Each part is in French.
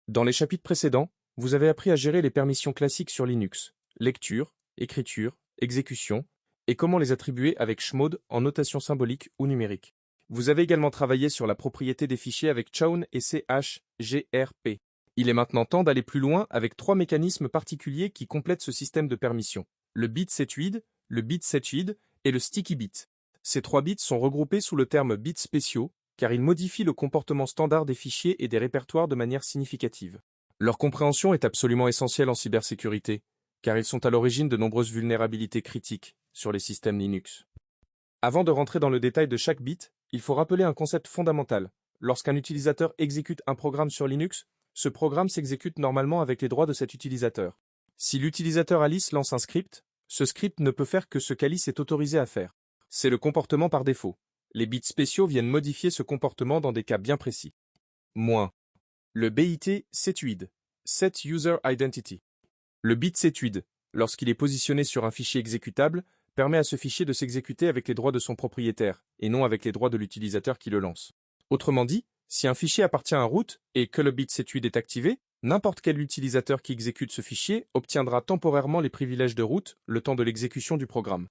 Dans les chapitres précédents, vous avez appris à gérer les permissions classiques sur Linux, lecture, écriture, exécution, et comment les attribuer avec chmod en notation symbolique ou numérique. Vous avez également travaillé sur la propriété des fichiers avec chown et chgrp. Il est maintenant temps d'aller plus loin avec trois mécanismes particuliers qui complètent ce système de permission: le bit setuid, le bit setid et le sticky bit. Ces trois bits sont regroupés sous le terme bits spéciaux, car ils modifient le comportement standard des fichiers et des répertoires de manière significative. Leur compréhension est absolument essentielle en cybersécurité, car ils sont à l'origine de nombreuses vulnérabilités critiques sur les systèmes Linux. Avant de rentrer dans le détail de chaque bit, il faut rappeler un concept fondamental. Lorsqu'un utilisateur exécute un programme sur Linux, ce programme s'exécute normalement avec les droits de cet utilisateur. Si l'utilisateur Alice lance un script, ce script ne peut faire que ce qu'Alice est autorisé à faire. C'est le comportement par défaut. Les bits spéciaux viennent modifier ce comportement dans des cas bien précis. Moins. Le BIT setuid, Set User Identity. Le bit setuid, lorsqu'il est positionné sur un fichier exécutable, permet à ce fichier de s'exécuter avec les droits de son propriétaire, et non avec les droits de l'utilisateur qui le lance. Autrement dit, si un fichier appartient à root et que le bit setuid est activé, n'importe quel utilisateur qui exécute ce fichier obtiendra temporairement les privilèges de root le temps de l'exécution du programme.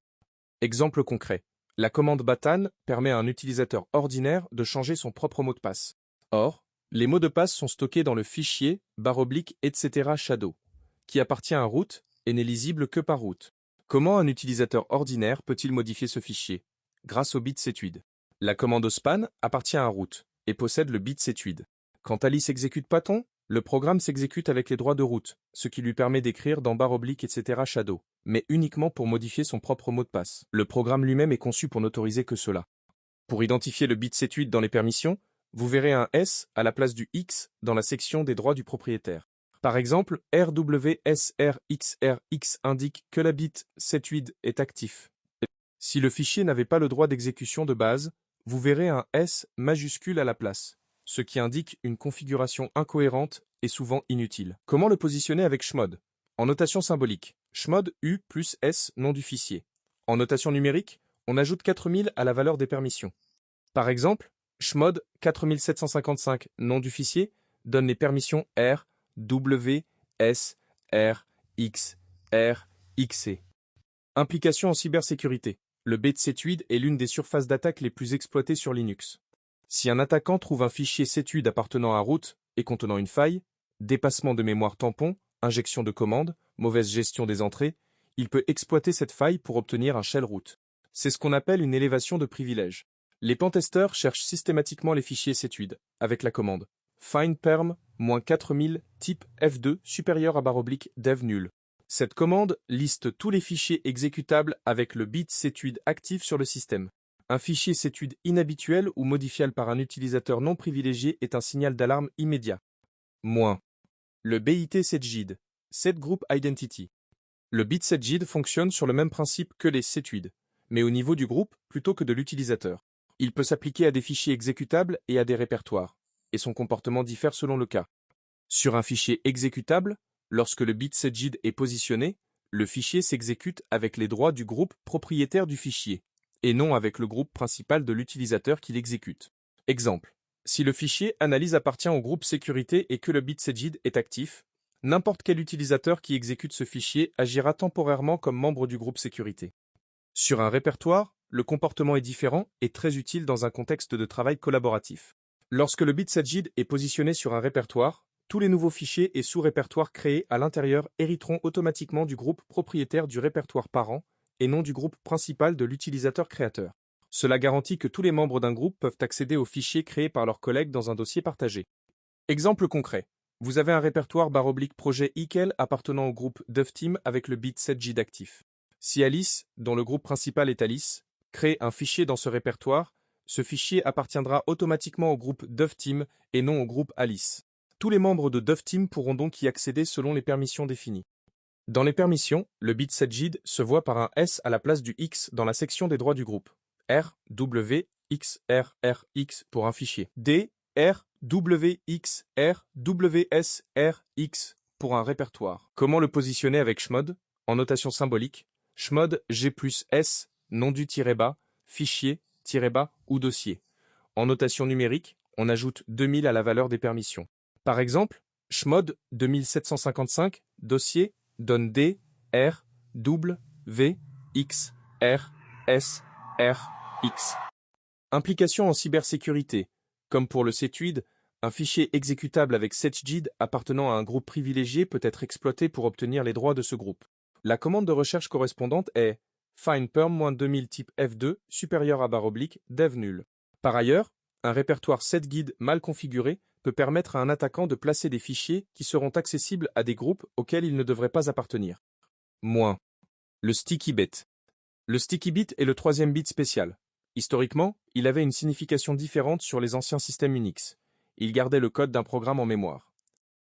Exemple concret. La commande batan permet à un utilisateur ordinaire de changer son propre mot de passe. Or, les mots de passe sont stockés dans le fichier /etc. shadow, qui appartient à root et n'est lisible que par root. Comment un utilisateur ordinaire peut-il modifier ce fichier? Grâce au bit setuid. La commande span appartient à root et possède le bit setuid. Quand Alice exécute Python, le programme s'exécute avec les droits de root, ce qui lui permet d'écrire dans /etc. shadow, mais uniquement pour modifier son propre mot de passe. Le programme lui-même est conçu pour n'autoriser que cela. Pour identifier le bit setuid dans les permissions, vous verrez un S à la place du X dans la section des droits du propriétaire. Par exemple, RWSRXRX indique que la bit setuid est actif. Si le fichier n'avait pas le droit d'exécution de base, vous verrez un S majuscule à la place, ce qui indique une configuration incohérente et souvent inutile. Comment le positionner avec chmod? En notation symbolique, chmod U plus S nom du fichier. En notation numérique, on ajoute 4000 à la valeur des permissions. Par exemple, chmod 4755 nom du fichier donne les permissions R, W, S, R, X, R, XC. Implication en cybersécurité. Le bit setuid est l'une des surfaces d'attaque les plus exploitées sur Linux. Si un attaquant trouve un fichier setuid appartenant à root et contenant une faille, dépassement de mémoire tampon, injection de commandes, mauvaise gestion des entrées, il peut exploiter cette faille pour obtenir un shell root. C'est ce qu'on appelle une élévation de privilège. Les pentesters cherchent systématiquement les fichiers setuid avec la commande findperm-4000 type F2 supérieur à /dev nul. Cette commande liste tous les fichiers exécutables avec le bit setuid actif sur le système. Un fichier setuid inhabituel ou modifiable par un utilisateur non privilégié est un signal d'alarme immédiat. Moins. Le BIT setgid, Set Group Identity. Le bit setgid fonctionne sur le même principe que les setuid, mais au niveau du groupe plutôt que de l'utilisateur. Il peut s'appliquer à des fichiers exécutables et à des répertoires, et son comportement diffère selon le cas. Sur un fichier exécutable, lorsque le bit setgid est positionné, le fichier s'exécute avec les droits du groupe propriétaire du fichier, et non avec le groupe principal de l'utilisateur qui l'exécute. Exemple. Si le fichier analyse appartient au groupe sécurité et que le bit setgid est actif, n'importe quel utilisateur qui exécute ce fichier agira temporairement comme membre du groupe sécurité. Sur un répertoire, le comportement est différent et très utile dans un contexte de travail collaboratif. Lorsque le bit setgid est positionné sur un répertoire, tous les nouveaux fichiers et sous-répertoires créés à l'intérieur hériteront automatiquement du groupe propriétaire du répertoire parent et non du groupe principal de l'utilisateur créateur. Cela garantit que tous les membres d'un groupe peuvent accéder aux fichiers créés par leurs collègues dans un dossier partagé. Exemple concret. Vous avez un répertoire /projet ICL appartenant au groupe DevTeam avec le bit setgid actif. Si Alice, dont le groupe principal est Alice, crée un fichier dans ce répertoire, ce fichier appartiendra automatiquement au groupe DevTeam et non au groupe Alice. Tous les membres de DevTeam pourront donc y accéder selon les permissions définies. Dans les permissions, le bit setgid se voit par un S à la place du X dans la section des droits du groupe. R, W, X, R, R, X pour un fichier. D, R, W, X, R, W, S, R, X pour un répertoire. Comment le positionner avec chmod? En notation symbolique, chmod G plus S, nom du -bas, fichier, -bas ou dossier. En notation numérique, on ajoute 2000 à la valeur des permissions. Par exemple, Chmod 2755, dossier, donne D, R, double, V, X, R, S, R, X. Implication en cybersécurité. Comme pour le SETUID, un fichier exécutable avec setgid appartenant à un groupe privilégié peut être exploité pour obtenir les droits de ce groupe. La commande de recherche correspondante est find perm-2000 type F2 supérieur à /dev nul. Par ailleurs, un répertoire setgid mal configuré peut permettre à un attaquant de placer des fichiers qui seront accessibles à des groupes auxquels ils ne devraient pas appartenir. Moins. Le sticky bit. Le sticky bit est le troisième bit spécial. Historiquement, il avait une signification différente sur les anciens systèmes Unix. Il gardait le code d'un programme en mémoire.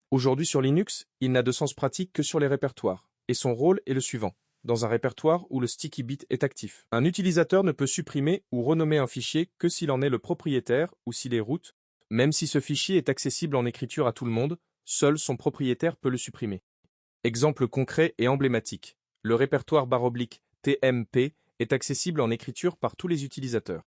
Aujourd'hui sur Linux, il n'a de sens pratique que sur les répertoires, et son rôle est le suivant. Dans un répertoire où le sticky bit est actif, un utilisateur ne peut supprimer ou renommer un fichier que s'il en est le propriétaire ou s'il est root. Même si ce fichier est accessible en écriture à tout le monde, seul son propriétaire peut le supprimer. Exemple concret et emblématique. Le répertoire /tmp est accessible en écriture par tous les utilisateurs.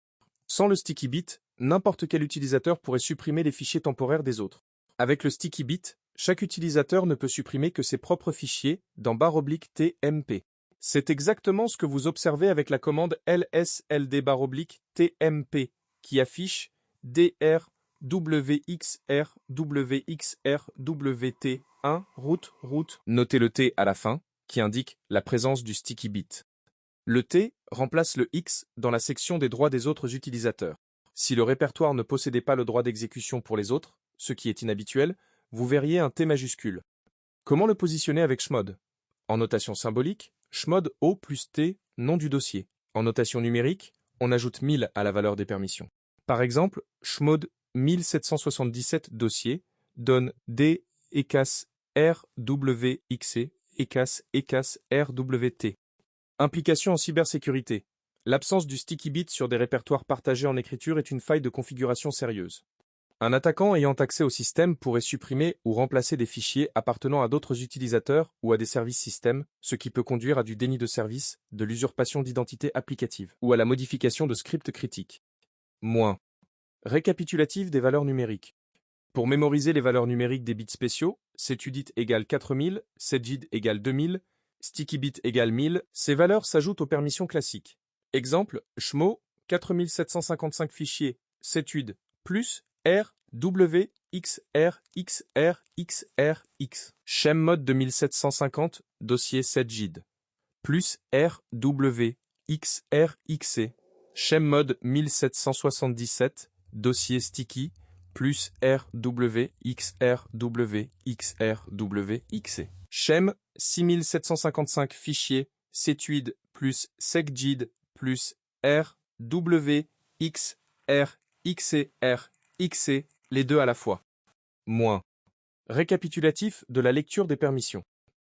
Sans le sticky bit, n'importe quel utilisateur pourrait supprimer les fichiers temporaires des autres. Avec le sticky bit, chaque utilisateur ne peut supprimer que ses propres fichiers dans /tmp. C'est exactement ce que vous observez avec la commande lsld-tmp qui affiche dr wxr-wxr-wt1 root. Notez le T à la fin, qui indique la présence du sticky bit. Le T remplace le X dans la section des droits des autres utilisateurs. Si le répertoire ne possédait pas le droit d'exécution pour les autres, ce qui est inhabituel, vous verriez un T majuscule. Comment le positionner avec chmod? En notation symbolique, chmod O plus T, nom du dossier. En notation numérique, on ajoute 1000 à la valeur des permissions. Par exemple, chmod 1777 dossier donne D ecas RWXE ecas RWT. Implication en cybersécurité. L'absence du sticky bit sur des répertoires partagés en écriture est une faille de configuration sérieuse. Un attaquant ayant accès au système pourrait supprimer ou remplacer des fichiers appartenant à d'autres utilisateurs ou à des services système, ce qui peut conduire à du déni de service, de l'usurpation d'identité applicative ou à la modification de scripts critiques. Moins. Récapitulatif des valeurs numériques. Pour mémoriser les valeurs numériques des bits spéciaux, setudit égale 4000, setgid égale 2000, stickybit égale 1000, ces valeurs s'ajoutent aux permissions classiques. Exemple, chmo, 4755 fichiers, setud, plus R, W, X, R, X, R, X, R, X. Chemmod 2750, dossier setgid, plus R, W, X, R, XC. Chemmod 1777, dossier sticky, plus RW, XRW, XRW, XC. Chem 6755 fichiers, setuid plus secgid plus RW, XR, XCR, XC, les deux à la fois. Moins. Récapitulatif de la lecture des permissions.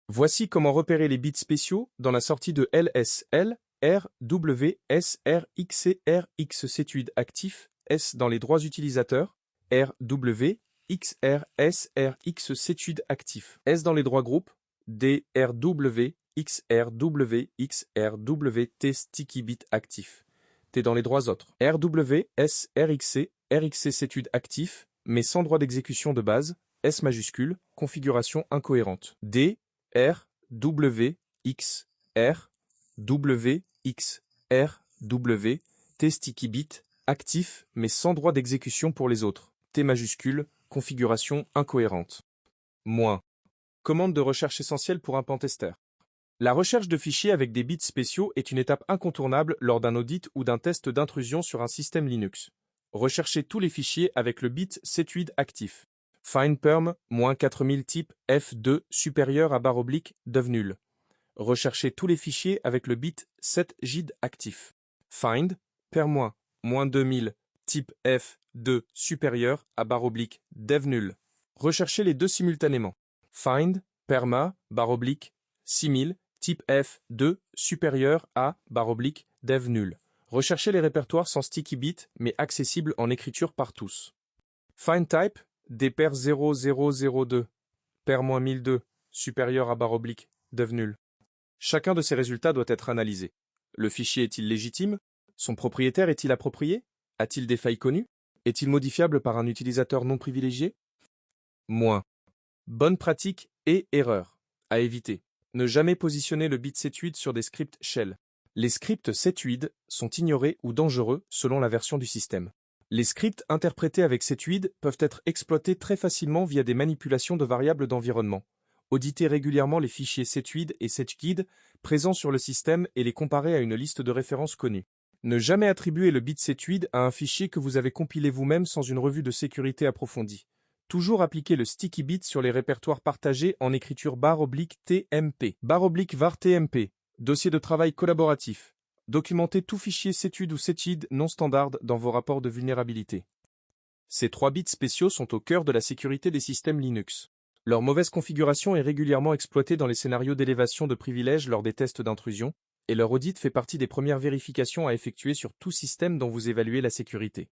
Voici comment repérer les bits spéciaux dans la sortie de LSL, RW, SR, XCR, X setuid actif, S dans les droits utilisateurs, RW, XR, SR, X setuid actif, S dans les droits groupes, DRW, XRW, XRW, T sticky bit actif, T dans les droits autres, RW, S, RXC, RXC setuid actif, mais sans droit d'exécution de base, S majuscule, configuration incohérente, D, R, W, X, R, W, X, R, W, T sticky bit, actif mais sans droit d'exécution pour les autres, T majuscule, configuration incohérente. Moins. Commande de recherche essentielle pour un pentester. La recherche de fichiers avec des bits spéciaux est une étape incontournable lors d'un audit ou d'un test d'intrusion sur un système Linux. Recherchez tous les fichiers avec le bit setuid actif. Find perm -4000 type F2 supérieur à /dev nul. Recherchez tous les fichiers avec le bit setgid actif. Find perm -2000 type F2 supérieur à /dev nul. Recherchez les deux simultanément. Find perma /6000 type F2 supérieur à /dev nul. Recherchez les répertoires sans sticky bit mais accessibles en écriture par tous. Find type dpr 0002 per-1002 supérieur à /dev nul. Chacun de ces résultats doit être analysé. Le fichier est-il légitime? Son propriétaire est-il approprié? A-t-il des failles connues? Est-il modifiable par un utilisateur non privilégié? Moins. Bonne pratique et erreur. À éviter. Ne jamais positionner le bit 7/8 sur des scripts shell. Les scripts 7/8 sont ignorés ou dangereux selon la version du système. Les scripts interprétés avec 7/8 peuvent être exploités très facilement via des manipulations de variables d'environnement. Auditez régulièrement les fichiers 7/8 et 7guide présents sur le système et les comparer à une liste de références connue. Ne jamais attribuer le bit 7/8 à un fichier que vous avez compilé vous-même sans une revue de sécurité approfondie. Toujours appliquer le sticky bit sur les répertoires partagés en écriture /TMP. /var TMP. Dossier de travail collaboratif. Documentez tout fichier 7/8 ou 7guide non standard dans vos rapports de vulnérabilité. Ces 3 bits spéciaux sont au cœur de la sécurité des systèmes Linux. Leur mauvaise configuration est régulièrement exploitée dans les scénarios d'élévation de privilèges lors des tests d'intrusion, et leur audit fait partie des premières vérifications à effectuer sur tout système dont vous évaluez la sécurité.